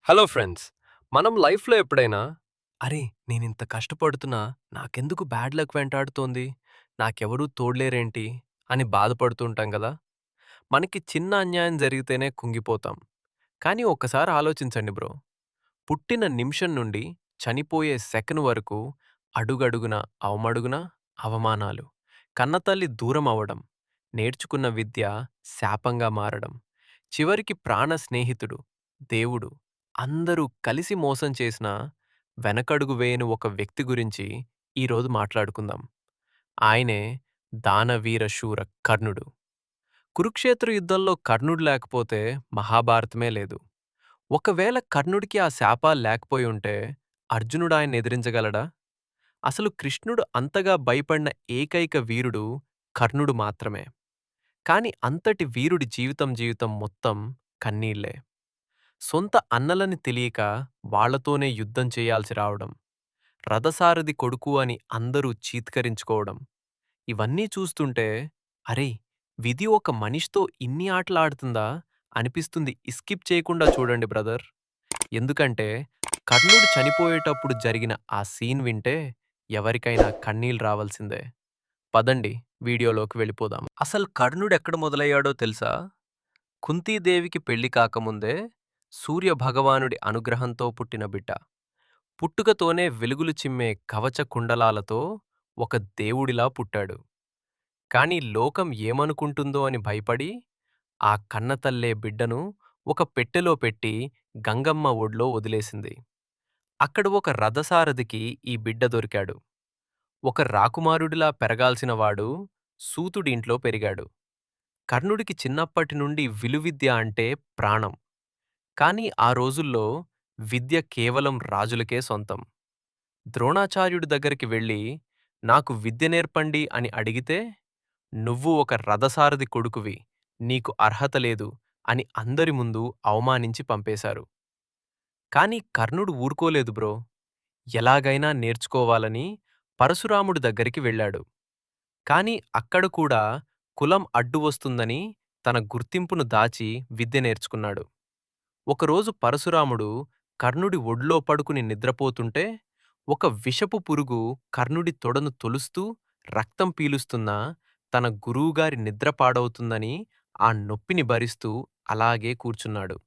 Hello friends. మనం లైఫ్‌లో ఎప్పుడైనా, అరే! నేనింత కష్టపడుతున్నా, నాకెందుకు బ్యాడ్ లక్ వెంటాడుతోంది? నాకెవరూ తోడులేరేంటి? అని బాధపడుతుంటాం గదా! మనకి చిన్న అన్యాయం జరిగితేనే కుంగిపోతాం. కానీ ఒక్కసారి ఆలోచించండి బ్రో. పుట్టిన నిమిషం నుండి చనిపోయే సెకను వరకు అడుగడుగున అవమడుగున అవమానాలు. కన్నతల్లి దూరం అవ్వడం, నేర్చుకున్న విద్య శాపంగా మారడం, చివరికి ప్రాణ స్నేహితుడు, దేవుడు అందరూ కలిసి మోసం చేసినా వెనకడుగు వేయని ఒక వ్యక్తి గురించి ఈరోజు మాట్లాడుకుందాం. ఆయనే దానవీర శూర కర్ణుడు. కురుక్షేత్ర యుద్ధంలో కర్ణుడు లేకపోతే మహాభారతమే లేదు. ఒకవేళ కర్ణుడికి ఆ శాపాలు లేకపోయుంటే అర్జునుడు ఆయన్ని ఎదిరించగలడా? అసలు కృష్ణుడు అంతగా భయపడిన ఏకైక వీరుడు కర్ణుడు మాత్రమే. కాని అంతటి వీరుడి జీవితం మొత్తం కన్నీళ్లే. సొంత అన్నలని తెలియక వాళ్ళతోనే యుద్ధం చేయాల్సి రావడం, రథసారథి కొడుకు అని అందరూ చీత్కరించుకోవడం, ఇవన్నీ చూస్తుంటే అరే! విధి ఒక మనిషితో ఇన్ని ఆటలాడుతుందా అనిపిస్తుంది. స్కిప్ చేయకుండా చూడండి బ్రదర్. ఎందుకంటే కర్ణుడు చనిపోయేటప్పుడు జరిగిన ఆ సీన్ వింటే ఎవరికైనా కన్నీళ్ళు రావాల్సిందే. పదండి వీడియోలోకి వెళ్ళిపోదాం. అసలు కర్ణుడెక్కడ మొదలయ్యాడో తెలుసా? కుంతీదేవికి పెళ్లి కాకముందే సూర్యభగవానుడి అనుగ్రహంతో పుట్టిన బిడ్డ. పుట్టుకతోనే వెలుగులు చిమ్మే కవచ కుండలాలతో ఒక దేవుడిలా పుట్టాడు. కాని లోకం ఏమనుకుంటుందో అని భయపడి ఆ కన్నతల్లే బిడ్డను ఒక పెట్టెలో పెట్టి గంగమ్మ ఒడ్లో వదిలేసింది. అక్కడ ఒక రథసారథికి ఈ బిడ్డ దొరికాడు. ఒక రాకుమారుడిలా పెరగాల్సినవాడు సూతుడింట్లో పెరిగాడు. కర్ణుడికి చిన్నప్పటి నుండి విలువిద్య అంటే ప్రాణం. కానీ ఆ రోజుల్లో విద్య కేవలం రాజులకే సొంతం. ద్రోణాచార్యుడి దగ్గరికి వెళ్ళి, నాకు విద్య నేర్పండి అని అడిగితే, నువ్వు ఒక రథసారథి కొడుకువి, నీకు అర్హత లేదు అని అందరి ముందు అవమానించి పంపేశారు. కానీ కర్ణుడు ఊరుకోలేదు బ్రో. ఎలాగైనా నేర్చుకోవాలని పరశురాముడి దగ్గరికి వెళ్ళాడు. కానీ అక్కడ కూడా కులం అడ్డు వస్తుందని తన గుర్తింపును దాచి విద్య నేర్చుకున్నాడు. ఒకరోజు పరశురాముడు కర్ణుడి ఒడ్లో పడుకుని నిద్రపోతుంటే ఒక విషపు పురుగు కర్ణుడి తొడను తొలుస్తూ రక్తం పీలుస్తున్నా తన గురువుగారి నిద్ర పాడవుతుందని ఆ నొప్పిని భరిస్తూ అలాగే కూర్చున్నాడు.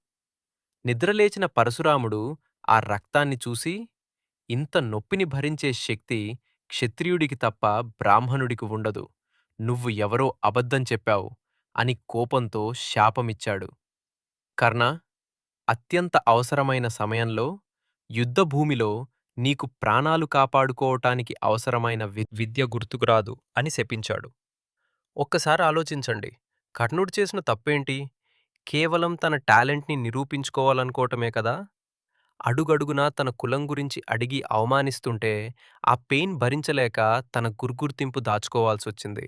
నిద్రలేచిన పరశురాముడు ఆ రక్తాన్ని చూసి, ఇంత నొప్పిని భరించే శక్తి క్షత్రియుడికి తప్ప బ్రాహ్మణుడికి ఉండదు. నువ్వు ఎవరో అబద్ధం చెప్పావు అని కోపంతో శాపమిచ్చాడు. కర్ణ, అత్యంత అవసరమైన సమయంలో యుద్ధభూమిలో నీకు ప్రాణాలు కాపాడుకోవటానికి అవసరమైన విద్య గుర్తుకురాదు అని శపించాడు. ఒక్కసారి ఆలోచించండి. కర్ణుడు చేసిన తప్పేంటి? కేవలం తన టాలెంట్‌ని నిరూపించుకోవాలనుకోవటమే కదా! అడుగడుగునా తన కులం గురించి అడిగి అవమానిస్తుంటే, ఆ పెయిన్ భరించలేక తన గుర్తింపు దాచుకోవాల్సొచ్చింది.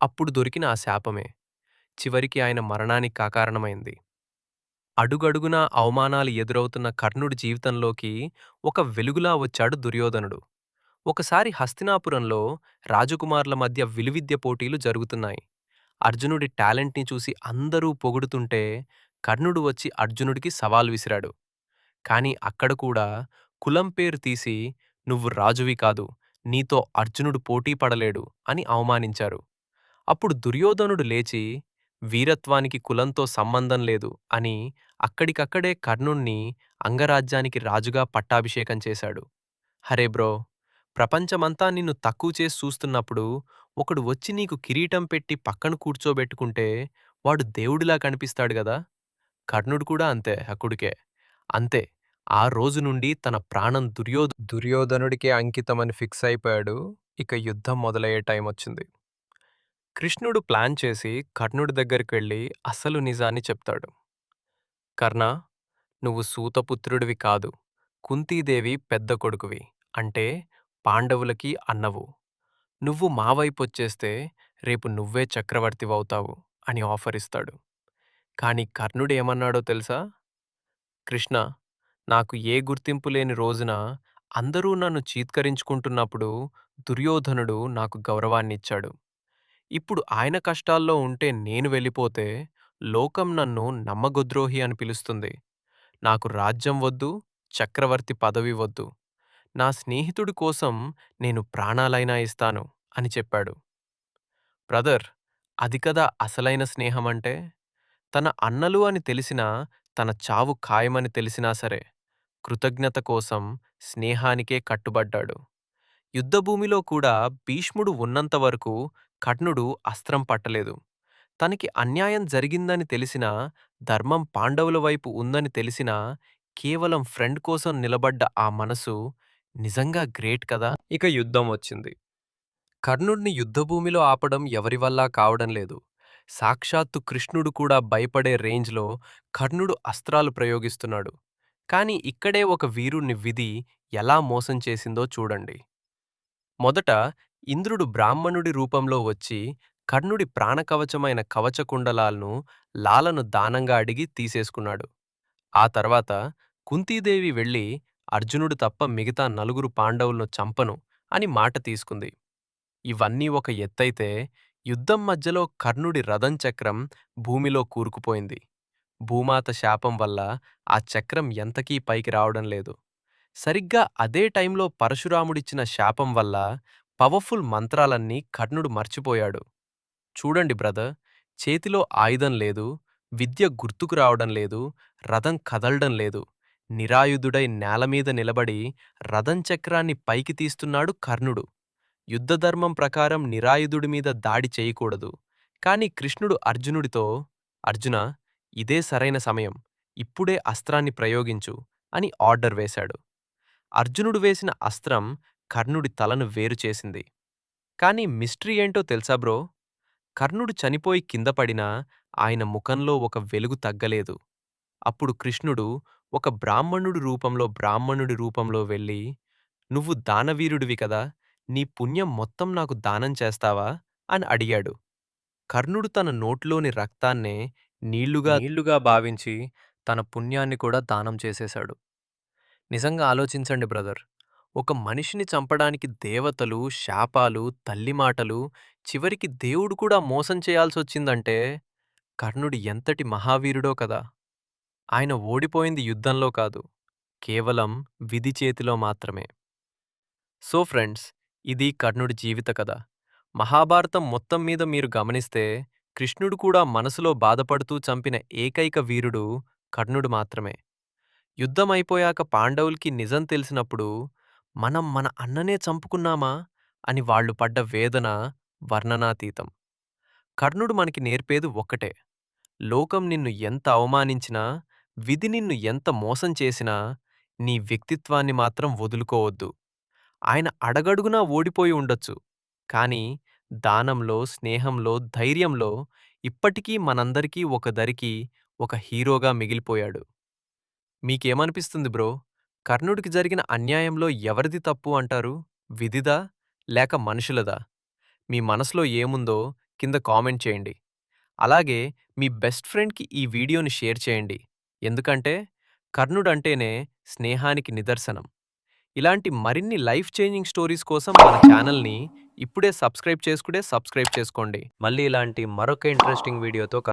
అప్పుడు దొరికిన ఆ శాపమే, చివరికి ఆయన మరణానికి కారణమైంది. అడుగడుగునా అవమానాలు ఎదురవుతున్న కర్ణుడి జీవితంలోకి ఒక వెలుగులా వచ్చాడు దుర్యోధనుడు. ఒకసారి హస్తినాపురంలో రాజకుమారుల మధ్య విలువిద్య పోటీలు జరుగుతున్నాయి. అర్జునుడి టాలెంట్‌ని చూసి అందరూ పొగుడుతుంటే, కర్ణుడు వచ్చి అర్జునుడికి సవాల్ విసిరాడు. కాని అక్కడ కూడా కులం పేరు తీసి, నువ్వు రాజువి కాదు, నీతో అర్జునుడు పోటీ పడలేడు అని అవమానించారు. అప్పుడు దుర్యోధనుడు లేచి, వీరత్వానికి కులంతో సంబంధం లేదు అని అక్కడికక్కడే కర్ణుణ్ణి అంగరాజ్యానికి రాజుగా పట్టాభిషేకం చేశాడు. హరే బ్రో! ప్రపంచమంతా నిన్ను తక్కువ చేసి చూస్తున్నప్పుడు, ఒకడు వచ్చి నీకు కిరీటం పెట్టి పక్కన కూర్చోబెట్టుకుంటే, వాడు దేవుడిలా కనిపిస్తాడు గదా! కర్ణుడు కూడా అంతే హకుడికే. అంతే. ఆ రోజు నుండి తన ప్రాణం దుర్యోధనుడికే అంకితమని ఫిక్స్ అయిపోయాడు. ఇక యుద్ధం మొదలయ్యే టైమొచ్చింది. కృష్ణుడు ప్లాన్ చేసి కర్ణుడి దగ్గరికెళ్ళి అసలు నిజాన్ని చెప్తాడు. కర్ణా! నువ్వు సూతపుత్రుడివి కాదు. కుంతీదేవి పెద్ద కొడుకువి. అంటే పాండవులకి అన్నవు. నువ్వు మా వైపొచ్చేస్తే రేపు నువ్వే చక్రవర్తివవుతావు అని ఆఫరిస్తాడు. కాని కర్ణుడేమన్నాడో తెలుసా? కృష్ణ, నాకు ఏ గుర్తింపు లేని రోజున అందరూ నన్ను చీత్కరించుకుంటున్నప్పుడు దుర్యోధనుడు నాకు గౌరవాన్నిచ్చాడు. ఇప్పుడు ఆయన కష్టాల్లో ఉంటే నేను వెళ్ళిపోతే లోకం నన్ను నమ్మగొద్రోహి అని పిలుస్తుంది. నాకు రాజ్యం వద్దు, చక్రవర్తి పదవి వద్దు. నా స్నేహితుడి కోసం నేను ప్రాణాలైనా ఇస్తాను అని చెప్పాడు. బ్రదర్, అది కదా అసలైన స్నేహమంటే? తన అన్నలు అని తెలిసినా, తన చావు ఖాయమని తెలిసినా సరే, కృతజ్ఞత కోసం స్నేహానికే కట్టుబడ్డాడు. యుద్ధభూమిలో కూడా భీష్ముడు ఉన్నంత వరకు కర్ణుడు అస్త్రం పట్టలేదు. తనకి అన్యాయం జరిగిందని తెలిసినా, ధర్మం పాండవుల వైపు ఉందని తెలిసినా, కేవలం ఫ్రెండ్ కోసం నిలబడ్డ ఆ మనసు నిజంగా గ్రేట్ కదా! ఇక యుద్ధం వచ్చింది. కర్ణుడిని యుద్ధభూమిలో ఆపడం ఎవరివల్లా కావడం లేదు. సాక్షాత్తు కృష్ణుడు కూడా భయపడే రేంజ్‌లో కర్ణుడు అస్త్రాలు ప్రయోగిస్తున్నాడు. కానీ ఇక్కడే ఒక వీరుణ్ణి విధి ఎలా మోసం చేసిందో చూడండి. మొదట ఇంద్రుడు బ్రాహ్మణుడి రూపంలో వచ్చి కర్ణుడి ప్రాణకవచమైన కవచకుండలాలను లాలను దానంగా అడిగి తీసేసుకున్నాడు. ఆ తర్వాత కుంతీదేవి వెళ్ళి అర్జునుడు తప్ప మిగతా నలుగురు పాండవులను చంపను అని మాట తీసుకుంది. ఇవన్నీ ఒక ఎత్తైతే, యుద్ధం మధ్యలో కర్ణుడి రథం చక్రం భూమిలో కూరుకుపోయింది. భూమాత శాపం వల్ల ఆ చక్రం ఎంతకీ పైకి రావడం లేదు. సరిగ్గా అదే టైంలో పరశురాముడిచ్చిన శాపం వల్ల పవర్ఫుల్ మంత్రాలన్నీ కర్ణుడు మర్చిపోయాడు. చూడండి బ్రదర్, చేతిలో ఆయుధం లేదు, విద్య గుర్తుకు రావడం లేదు, రథం కదలడం లేదు. నిరాయుధుడై నేలమీద నిలబడి రథం చక్రాన్ని పైకి తీస్తున్నాడు కర్ణుడు. యుద్ధధర్మం ప్రకారం నిరాయుధుడి మీద దాడి చేయకూడదు. కాని కృష్ణుడు అర్జునుడితో, అర్జునా, ఇదే సరైన సమయం, ఇప్పుడే అస్త్రాన్ని ప్రయోగించు అని ఆర్డర్ వేశాడు. అర్జునుడు వేసిన అస్త్రం కర్ణుడి తలను వేరు చేసింది. కాని మిస్టరీ ఏంటో తెలుసా బ్రో? కర్ణుడు చనిపోయి కిందపడినా ఆయన ముఖంలో ఒక వెలుగు తగ్గలేదు. అప్పుడు కృష్ణుడు ఒక బ్రాహ్మణుడి రూపంలో వెళ్ళి, నువ్వు దానవీరుడివి కదా, నీ పుణ్యం మొత్తం నాకు దానం చేస్తావా అని అడిగాడు. కర్ణుడు తన నోట్లోని రక్తాన్నే నీళ్లుగా భావించి తన పుణ్యాన్ని కూడా దానం చేసేశాడు. నిజంగా ఆలోచించండి బ్రదర్. ఒక మనిషిని చంపడానికి దేవతలు, శాపాలు, తల్లి మాటలు, చివరికి దేవుడు కూడా మోసం చేయాల్సొచ్చిందంటే కర్ణుడు ఎంతటి మహావీరుడో కదా! ఆయన ఓడిపోయింది యుద్ధంలో కాదు, కేవలం విధి చేతిలో మాత్రమే. సో ఫ్రెండ్స్, ఇది కర్ణుడి జీవిత కథ. మహాభారతం మొత్తం మీద మీరు గమనిస్తే, కృష్ణుడు కూడా మనసులో బాధపడుతూ చంపిన ఏకైక వీరుడు కర్ణుడు మాత్రమే. యుద్ధమైపోయాక పాండవులకి నిజం తెలిసినప్పుడు, మనం మన అన్ననే చంపుకున్నామా అని వాళ్ళు పడ్డ వేదన వర్ణనాతీతం. కర్ణుడు మనకి నేర్పేది ఒక్కటే: లోకం నిన్ను ఎంత అవమానించినా, విధి నిన్ను ఎంత మోసం చేసినా, నీ వ్యక్తిత్వాన్ని మాత్రం వదులుకోవద్దు. ఆయన అడగడుగునా ఓడిపోయి ఉండొచ్చు, కానీ దానంలో, స్నేహంలో, ధైర్యంలో ఇప్పటికీ మనందరికీ ఒక హీరోగా మిగిలిపోయాడు. మీకేమనిపిస్తుంది బ్రో? కర్ణుడికి జరిగిన అన్యాయంలో ఎవరిది తప్పు అంటారు? విధిదా? లేక మనుషులదా? మీ మనసులో ఏముందో కింద కామెంట్ చేయండి. అలాగే మీ బెస్ట్ ఫ్రెండ్‌కి ఈ వీడియోని షేర్ చేయండి. ఎందుకంటే కర్ణుడంటేనే స్నేహానికి నిదర్శనం. ఇలాంటి మరిన్ని లైఫ్ చేంజింగ్ స్టోరీస్ కోసం మన ఛానల్‌ని ఇప్పుడే సబ్స్క్రైబ్ చేసుకోండి. మళ్ళీ ఇలాంటి మరొక ఇంట్రెస్టింగ్ వీడియోతో